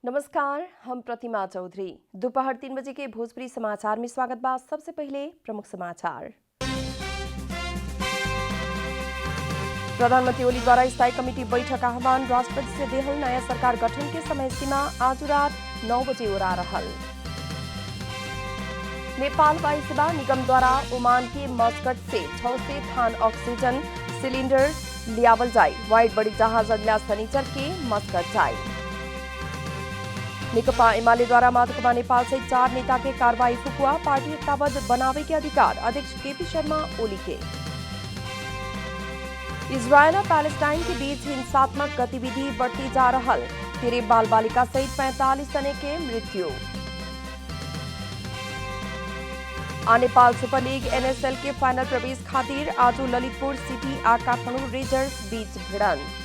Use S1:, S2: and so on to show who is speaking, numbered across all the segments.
S1: नमस्कार, हम प्रतिमा चौधरी। दोपहर 3 बजे के भोजपुरी समाचार में स्वागत बा। सबसे पहले प्रमुख समाचार। प्रधानमंत्री ओली द्वारा स्थायी कमिटी बैठक आह्वान। राष्ट्रपति से देहल नया सरकार गठन के समय सीमा आज रात 9 बजे ओरा रहल। नेपाल वायु सेवा निगम द्वारा ओमान के मस्कट से 6 से थान ऑक्सीजन सिलिंडर लियावल जाए। वाइड बड़ी जहाज अगला शनिचर के मस्कट जाए। नेकपा एमाले द्वारा माधवकुमार नेपाल सहित 4 नेता के कार्रवाई फुकुआ। पार्टी एकताबद्ध बनावे के अधिकार अध्यक्ष केपी शर्मा ओली के। इजरायल और पैलेस्टाइन के बीच हिंसात्मक गतिविधि बढ़ती जा रहल। 13 बाल बालिका सहित 45 जने के मृत्यु। नेपाल सुपर लीग एनएसएल के फाइनल प्रवेश खातिर आज ललितपुर सिटी आ काठमाडौँ रेंजर्स बीच भिड़ंत।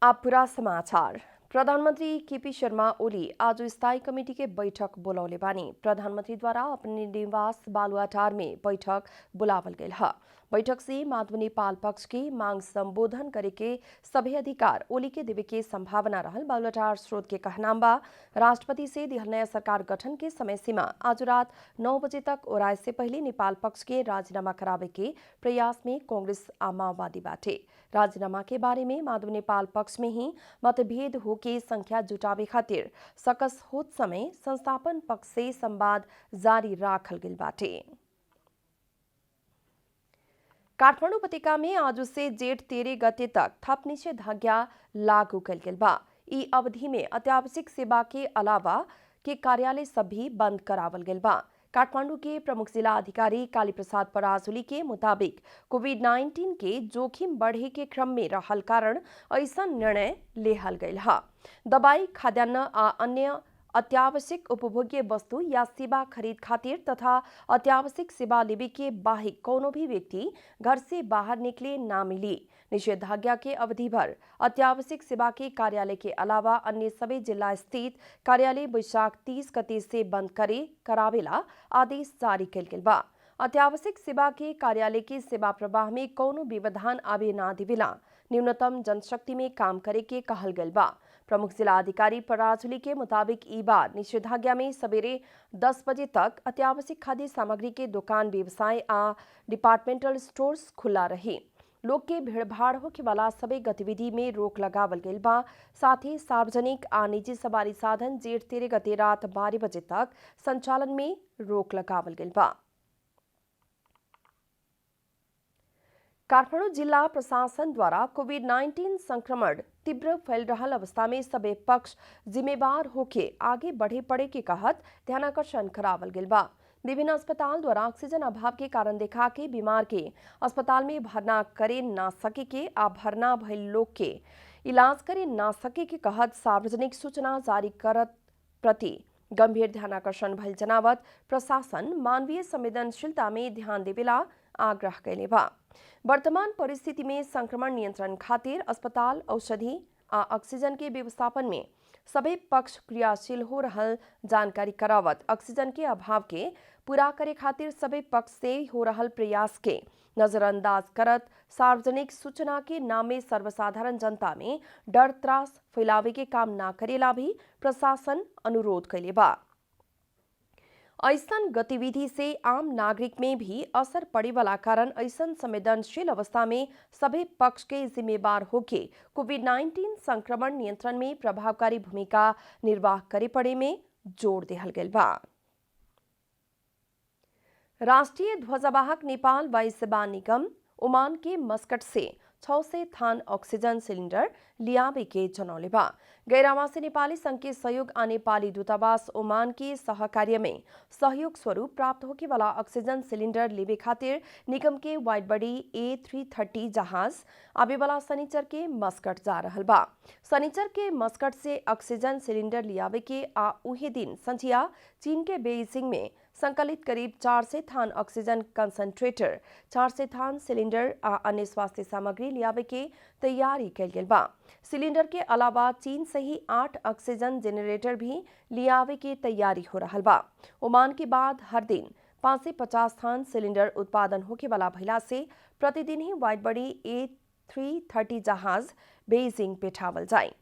S1: अब पूरा समाचार। प्रधानमंत्री केपी शर्मा ओली आज स्थायी कमेटी के बैठक बोलौले बानी। प्रधानमंत्री द्वारा अपने निवास बालुआटार में बैठक बुलावल गई है। बैठक से माधव नेपाल पक्ष की मांग संबोधन करे के सभी अधिकार ओली के देवे के संभावना रहल। बालुआटार स्रोत के कहनाम बा राष्ट्रपति से दिहल नया सरकार गठन के समय सीमा आज रात 9 बजे तक ओराय से पहले नेपाल पक्ष के राजीनामा करावे के प्रयास में कांग्रेस आ माओवादी बाटे। राजीनामा के बारे में माधव नेपाल पक्ष में ही मतभेद होके संख्या जुटावे खातिर सकस होत समय संस्थापन पक्ष से संवाद जारी राखल गेल बाटे। काठमाडौँ उपत्यका में आज से जेठ 13 गते तक थप निषेधाज्ञा लागू कल गेल बा। ई अवधि में अत्यावश्यक सेवा के अलावा के कार्यालय सब भी बंद करावल गेल बा। काठमांडू के प्रमुख जिला अधिकारी काली प्रसाद पराजुली के मुताबिक कोविड-19 के जोखिम बढ़े के क्रम में रहल कारण ऐसा निर्णय लेहल गयल है। दवाई, खाद्यान्न आ अन्य अत्यावश्यक उपभोग्य वस्तु या सेवा खरीद खातिर तथा अत्यावश्यक सेवा लेवे के बाहिक कोनो भी व्यक्ति घर से बाहर निकले ना मिली। निषेधाज्ञा के अवधि भर अत्यावश्यक सेवा के कार्यालय के अलावा अन्य सभी जिला स्थित कार्यालय वैशाख 30 गते से बंद करावेला आदेश जारी कल गेल बा। अत्यावश्यक सेवा के कार्यालय के सेवा प्रवाह में कोनो व्यवधान आवे ना देवेला न्यूनतम जनशक्ति में काम करे के कहल गल बा। प्रमुख जिला अधिकारी पराजुली के मुताबिक ई बार निषेधाज्ञा में सवेरे 10 बजे तक अत्यावश्यक खाद्य सामग्री के दुकान, व्यवसाय आ डिपार्टमेंटल स्टोर्स खुला रही। लोग के भीड़भाड़ होके वाला सभी गतिविधि में रोक लगावल गई बा। साथ ही सार्वजनिक आ निजी सवारी साधन जेठ 13 गते रात 12 बजे तक संचालन में रोक लगावल गई बा। काठमाडौँ जिला प्रशासन द्वारा कोविड-19 संक्रमण तीव्र फैल रहल अवस्था में सभी पक्ष जिम्मेवार होके आगे बढ़े पड़े के कहत ध्यानाकर्षण करावल गेल बा। विभिन्न अस्पताल द्वारा ऑक्सीजन अभाव के कारण देखा के बीमार के अस्पताल में भरना करे ना सके के आ भरना भइल लोग के इलाज करे ना सके के कहत सार्वजनिक सूचना जारी करत प्रति गंभीर ध्यानाकर्षण भइल जनावत प्रशासन मानवीय संवेदनशीलता में ध्यान देवेला आग्रह कैले बा। वर्तमान परिस्थिति में संक्रमण नियंत्रण खातिर अस्पताल, औषधि आ ऑक्सीजन के व्यवस्थापन में सभी पक्ष क्रियाशील हो रहल जानकारी करावत ऑक्सीजन के अभाव के पूरा करे खातिर सभी पक्ष से हो रहल प्रयास के नजरअंदाज करत सार्वजनिक सूचना के नामे सर्वसाधारण जनता में डर त्रास फैलावे के काम ना करेला भी प्रशासन अनुरोध कैले बा। ऐसन गतिविधि से आम नागरिक में भी असर पड़े वाला कारण ऐसन संवेदनशील अवस्था में सभी पक्ष के जिम्मेवार होके कोविड-19 संक्रमण नियंत्रण में प्रभावकारी भूमिका निर्वाह करे पड़े में जोर देहल गेल बा। राष्ट्रीय ध्वजवाहक नेपाल वायु सेवा निगम ओमान के मस्कट से 6 से थान ऑक्सीजन सिलिंडर लियावे के जनौले बा। गैरावासी नेपाली संघ के सहयोग आ नेपाली दूतावास ओमान के सहकार्य में सहयोग स्वरूप प्राप्त होके वाला ऑक्सीजन सिलिंडर लेवे खातिर निगम के वाइड बॉडी A330 जहाज आवे वाला शनिचर के मस्कट जा रहल बा। शनिचर के मस्कट से ऑक्सीजन सिलिंडर लियावे के आ उहे दिन संझिया चीन के बेइजिंग में संकलित करीब 4 से थान ऑक्सीजन कंसंट्रेटर, 4 से थान सिलिंडर आ अन्य स्वास्थ्य सामग्री लियावे के तैयारी कैल गेल बा। सिलिंडर के अलावा चीन से ही 8 ऑक्सीजन जेनरेटर भी लियावे के तैयारी हो रहल बा। ओमान के बाद हर दिन 550 थान सिलिंडर उत्पादन होके वाला भइला से प्रतिदिन ही वाइड बॉडी A330 जहाज बेइजिंग पेठावल जाए।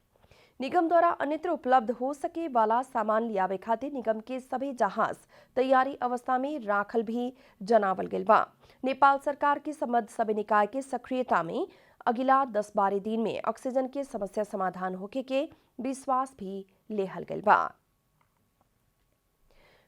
S1: निगम द्वारा अन्यत्र उपलब्ध हो सके वाला सामान लियावे खातिर निगम के सभी जहाज तैयारी अवस्था में राखल भी जनावल गेल बा। नेपाल सरकार के संबद्ध सभी निकाय के सक्रियता में अगिला 10-12 दिन में ऑक्सीजन के समस्या समाधान होके के विश्वास भी लेहल गेल बा।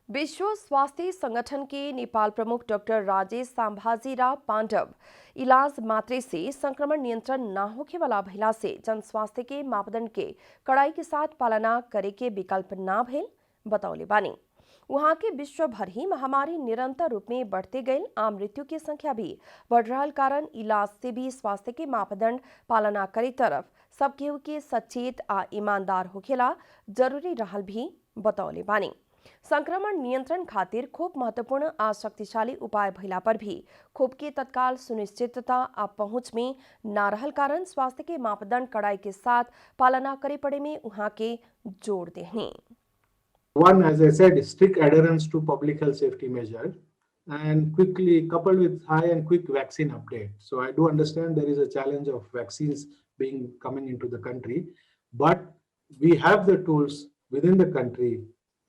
S1: विश्व स्वास्थ्य संगठन के नेपाल प्रमुख डॉक्टर राजेश सांभाजीराव पांडव इलाज मात्रे से संक्रमण नियंत्रण न होके वाला भइला से जन स्वास्थ्य के मापदंड के कड़ाई के साथ पालना करे के विकल्प न भेल बतौले बानी। वहां के विश्व भर ही महामारी निरंतर रूप में बढ़ते गई आम मृत्यु की संख्या भी बढ़ रहा कारण इलाज से भी स्वास्थ्य के मापदंड पालना करे तरफ सब केहू के सचेत आ ईमानदार होखेला जरूरी रहल भी बतौले बानी। संक्रमण नियंत्रण खातिर खूब महत्वपूर्ण आ शक्तिशाली उपाय भइला पर भी खूब के तत्काल सुनिश्चितता आ पहुंच में न रहल कारण स्वास्थ्य के मापदंड कड़ाई के साथ पालना करे पड़े में उहाँ के जोड़ देहनी।
S2: One, as I said, strict adherence to public health safety measures and quickly coupled with high and quick vaccine update. So I do understand there is a challenge of vaccines coming into the country, but we have the tools within the country,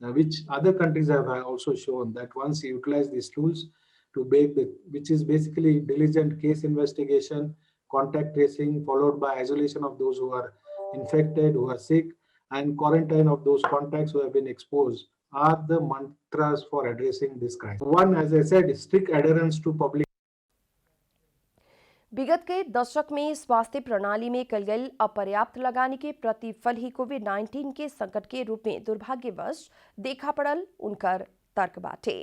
S2: which other countries have also shown that once you utilize these tools to which is basically diligent case investigation, contact tracing, followed by isolation of those who are infected, who are sick, and quarantine of those contacts who have been exposed are the mantras for addressing this crisis. One, as I said, strict adherence to public.
S1: विगत के दशक में स्वास्थ्य प्रणाली में कल गई अपर्याप्त लगानी के प्रतिफल ही कोविड-19 के संकट के रूप में दुर्भाग्यवश देखा पड़ल उनकर तर्क बाटे।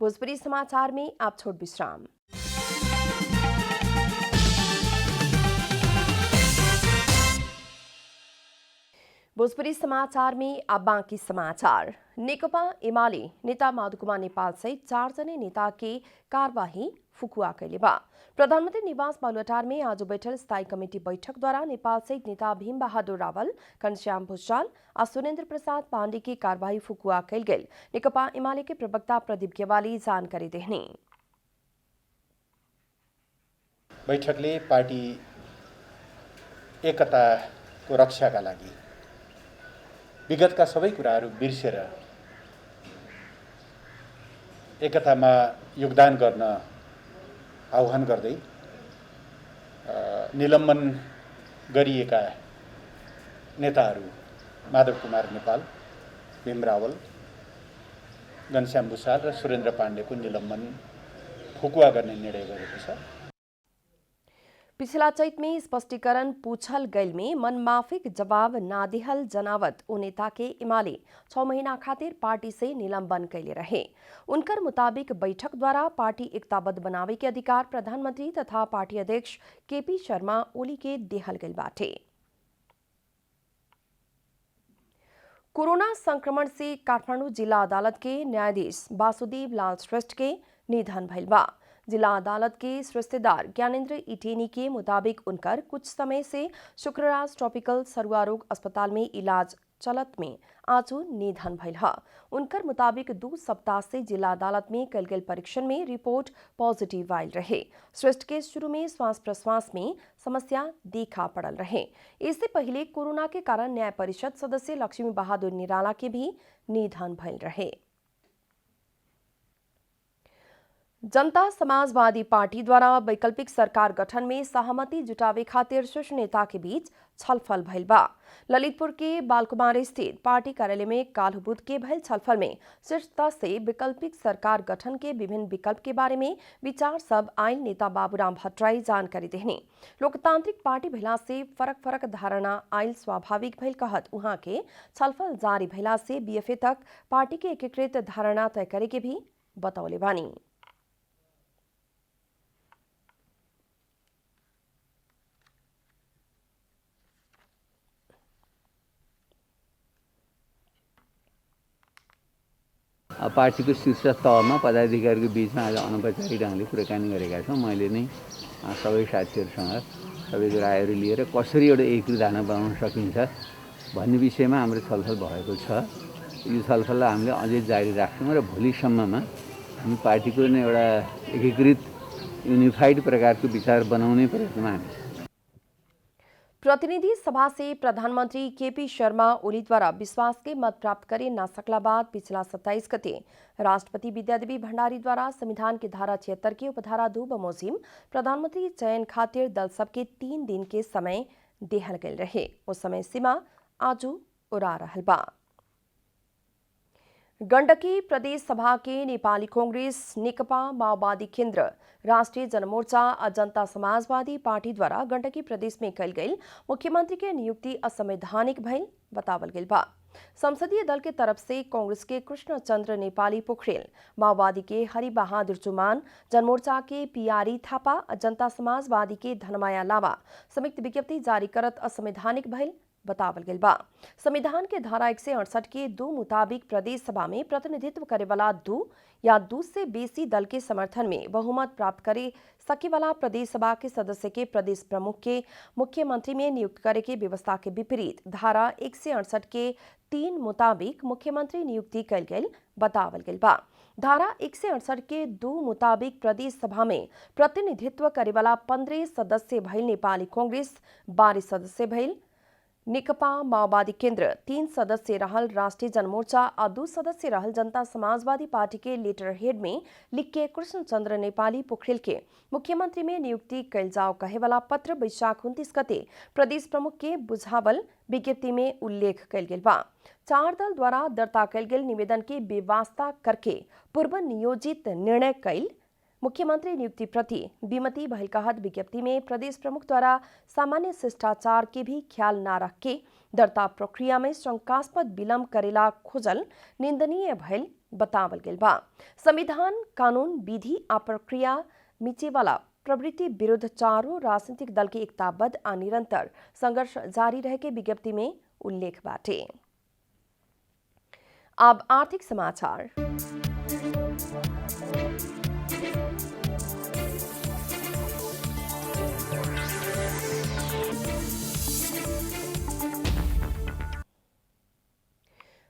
S1: भोजपुरी समाचार में आप छोट विश्राम। भोजपुरी समाचार में अब बाँकी समाचार। नेकपा एमाले नेता माधु कुमार नेपाल सहित 4 जने नेता के कार्यवाही फुकुआ कैले बा। प्रधानमंत्री निवास बालुवाटार में आज बैठल स्थायी कमेटी बैठक द्वारा नेपाल सहित नेता भीम बहादुर रावल, घनश्याम भूषाल और सुरेंद्र प्रसाद पांडे की कार्यवाही फुकुआ कैल गेल नेकपा एमाले के प्रवक्ता प्रदीप गेवाली जानकारी देहनी।
S3: बैठकले पार्टी एकताको रक्षाका लागि विगतका सबै कुराहरू बिर्सेर एकतामा योगदान गर्न आह्वान गर्दै निलम्बन गरिएका नेताहरू माधव कुमार नेपाल, भीम रावल, घनश्याम भूषाल र सुरेन्द्र पाण्डेको निलम्बन फुकुवा गर्ने निर्णय गरेको छ।
S1: पिछला चैत में स्पष्टीकरण पूछल गैल में मनमाफिक जवाब ना दिहल जनावत उ नेता के एमाले 6 महीना खातिर पार्टी से निलंबन कैले रहे। उनकर मुताबिक बैठक द्वारा पार्टी एकताबद्ध बनावे के अधिकार प्रधानमंत्री तथा पार्टी अध्यक्ष केपी शर्मा ओली के देहल गैल बाटे। कोरोना संक्रमण से काठमाडौँ जिला अदालत के न्यायाधीश वासुदेव लाल श्रेष्ठ के निधन भइल बा। जिला अदालत के सृष्टिदार ज्ञानेन्द्र इटेनी के मुताबिक उनकर कुछ समय से शुक्रराज ट्रॉपिकल सरुआ रोग अस्पताल में इलाज चलत में आज निधन भइल ह। उनकर मुताबिक 2 सप्ताह से जिला अदालत में कल गेल परीक्षण में रिपोर्ट पॉजिटिव आयल रहे। श्रेष्ठ के शुरू में श्वास प्रश्वास में समस्या देखा पड़ल रहे। इससे पहले कोरोना के कारण न्याय परिषद सदस्य लक्ष्मी बहादुर निराला के भी निधन भइल रहे। जनता समाजवादी पार्टी द्वारा वैकल्पिक सरकार गठन में सहमति जुटावे खातिर शीर्ष नेता के बीच छलफल भइल बा। ललितपुर के बालकुमार स्थित पार्टी कार्यालय में काल्ह बुध के भइल छलफल में शीर्ष स्तर से वैकल्पिक सरकार गठन के विभिन्न विकल्प के बारे में विचार सब आयल नेता बाबूराम भट्टराई जानकारी देहनी। लोकतांत्रिक पार्टी भइला से फरक धारणा आयल स्वाभाविक भइल कहत उहाँ के छलफल जारी भइला से बीएफए तक पार्टी के एकीकृत धारणा तय करे के भी बतौले बानी।
S4: पार्टीको शीर्ष तहमा पदाधिकारीको बीचमा आज अनौपचारिक ढङ्गले कुराकानी गरेका छौँ। मैले नै सबै साथीहरूसँग सबैको रायहरू लिएर कसरी एउटा एकीकृत धारणा बनाउन सकिन्छ भन्ने विषयमा हाम्रो छलफल भएको छ। यो छलफललाई हामीले अझै जारी राख्छौँ र भोलिसम्ममा हामी पार्टीको नै एउटा एकीकृत युनिफाइड प्रकारको विचार बनाउने प्रयत्नमा हामी।
S1: प्रतिनिधि सभा से प्रधानमंत्री केपी शर्मा ओली द्वारा विश्वास के मत प्राप्त करे न सकला बाद पिछला 27 गते राष्ट्रपति विद्यादेवी भंडारी द्वारा संविधान की धारा 76 के उपधारा 2 बमोजिम प्रधानमंत्री चयन खातिर दल सबके 3 दिन के समय देहल गए रहे। उस समय सीमा आजू उड़ा रहल बा। गण्डकी प्रदेश सभा के नेपाली कांग्रेस, नेकपा माओवादी केन्द्र, राष्ट्रिय जनमोर्चा और जनता समाजवादी पार्टी द्वारा गण्डकी प्रदेश में कल गई मुख्यमंत्री के नियुक्ति असंवैधानिक भइल बतावल गई बा। संसदीय दल के तरफ से कांग्रेस के कृष्ण चंद्र नेपाली पोखरेल, माओवादी के हरि बहादुर चुमान, जनमोर्चा के पियारी थापा, जनता समाजवादी के धनमाया लामा संयुक्त विज्ञप्ति जारी करत असंवैधानिक भइल बतावल गई बा। संविधान के धारा 168 के 2 मुताबिक प्रदेश सभा में प्रतिनिधित्व करे वाला 2 या 2 से बेसी दल के समर्थन में बहुमत प्राप्त करे सके वाला प्रदेश सभा के सदस्य के प्रदेश प्रमुख के मुख्यमंत्री में नियुक्त करे के व्यवस्था के विपरीत धारा 168 के 3 मुताबिक मुख्यमंत्री नियुक्ति कल गई बतावल गई बा। धारा 168 के 2 मुताबिक प्रदेश सभा में प्रतिनिधित्व करे वाला 15 सदस्य भइल नेपाली कांग्रेस, 12 सदस्य भइल नेकपा माओवादी केन्द्र, 3 सदस्य रहल राष्ट्रिय जनमोर्चा और 2 सदस्य रहल जनता समाजवादी पार्टी के लेटर हेड में लिख के कृष्ण चंद्र नेपाली पोखरेल के मुख्यमंत्री में नियुक्ति कल जाओ कहे वाला पत्र वैशाख 29 गते प्रदेश प्रमुख के बुझावल विज्ञप्ति में उल्लेख कल गेल बा। 4 दल द्वारा दर्ता कल गेल निवेदन के बेवास्ता करके पूर्व नियोजित निर्णय कल मुख्यमंत्री नियुक्ति प्रति विमति भइल कहत विज्ञप्ति में प्रदेश प्रमुख द्वारा सामान्य शिष्टाचार के भी ख्याल न रख के दर्ता प्रक्रिया में शंकास्पद विलंब करेला खोजल निंदनीय भइल बतावल गेल बा। संविधान, कानून, विधि आ प्रक्रिया मिचे वाला प्रवृत्ति विरुद्ध चारों राजनीतिक दल के एकताबद्ध आ निरंतर संघर्ष जारी रहे के विज्ञप्ति में उल्लेख बाटे। अब आर्थिक समाचार।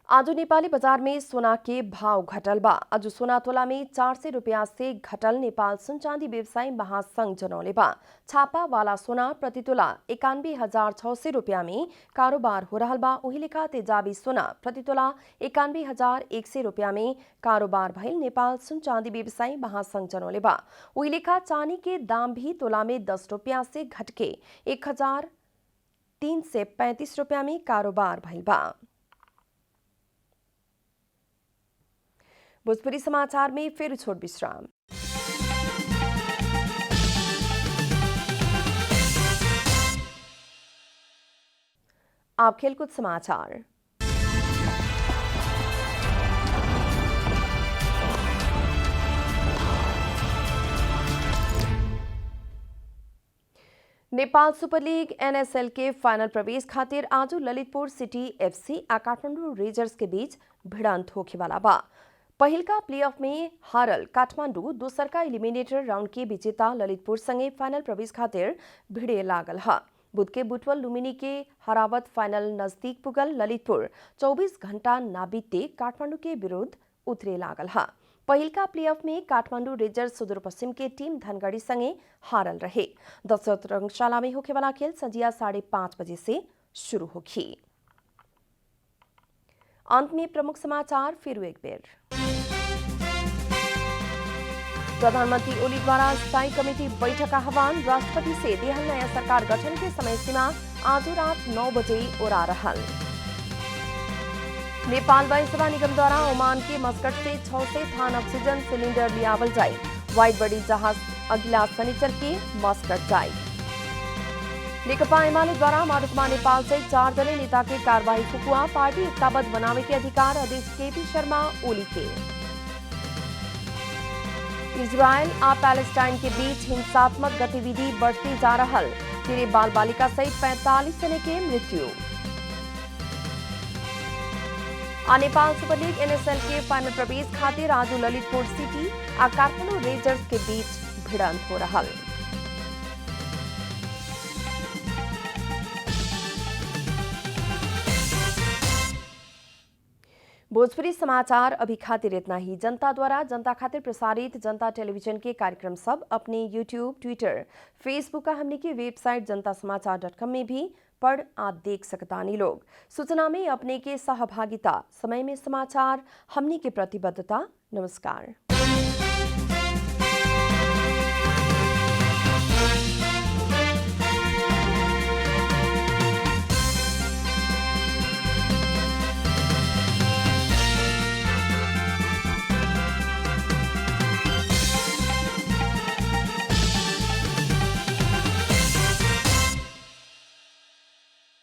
S1: आज नेपाली बाजार में सोना के भाव घटल बा। आज सोना तोला में 400 रुपया से घटल नेपाल सुन चांदी व्यवसायी महासंघ जनौले बा। छापा वाला सोना प्रति तोला 91,600 रुपया में कारोबार हो रहा बा। वही लेखा तेजाबी सोना प्रति तोला 91,100 रुपया में कारोबार भइल नेपाल सुन चांदी व्यवसायी महासंघ जनौले बा। वही लेखा चांदी के दाम भी तोला में 10 रुपया से घट के 1,335 रुपया में कारोबार भइल बा। भोजपुरी समाचार में फिर छोट विश्राम। आप खेलकूद समाचार। नेपाल सुपर लीग NSL के फाइनल प्रवेश खातिर आज ललितपुर सिटी FC आ काठमाडौँ रेजर्स के बीच भिड़ंत होखे वाला बा। पहिलका प्लेऑफ में हारल काठमाडौँ दोसरका एलिमिनेटर राउंड के विजेता ललितपुर संगे फाइनल प्रवेश खातिर भिड़े लागल है। बुध के बुटवल लुम्बिनी के हरावत फाइनल नजदीक पुगल ललितपुर 24 घंटा ना बीते काठमाडौँ के विरुद्ध उतरे लागल है। पहिलका प्लेऑफ में काठमाडौँ रेजर्स सुदूरपश्चिम के टीम धनगढ़ी संगे हारल रहे। दशरथ रंगशाला में होखे वाला खेल संजिया 5:30 बजे से शुरू होगी। अंत में प्रमुख समाचार फिर एक बेर। प्रधानमंत्री ओली द्वारा स्थायी कमेटी बैठक आह्वान। राष्ट्रपति से देहल नया सरकार गठन के समय सीमा आज रात 9 बजे उड़ा रहल। नेपाल वायु सेवा निगम द्वारा ओमान के मस्कट से 600 थान ऑक्सीजन सिलेंडर लियावल जाए। वाइड बॉडी जहाज अगला शनिचर के मस्कट जाए। नेकपा एमाले द्वारा माधुकुमार नेपाल से 4 दलीय नेता के कार्यवाही फुकुआ। पार्टी एकताबद्ध बनावे के अधिकार अध्यक्ष केपी शर्मा ओली के। इजरायल और पैलेस्टाइन के बीच हिंसात्मक गतिविधि बढ़ती जा रहल। 3 बाल बालिका सहित 45 जने के मृत्यु। नेपाल सुपर लीग NSL के फाइनल प्रवेश खातिर आज ललितपुर सिटी और काठमाडौँ रेजर्स के बीच भिड़ंत हो रहा। भोजपुरी समाचार अभी खातिर इतना ही। जनता द्वारा जनता खातिर प्रसारित जनता टेलीविजन के कार्यक्रम सब अपने यूट्यूब, ट्विटर, फेसबुक का हमने की वेबसाइट जनतासमाचार.com में भी पढ़ आ देख सकतानी लोग। सूचना में अपने के सहभागिता, समय में समाचार, हमने की प्रतिबद्धता। नमस्कार।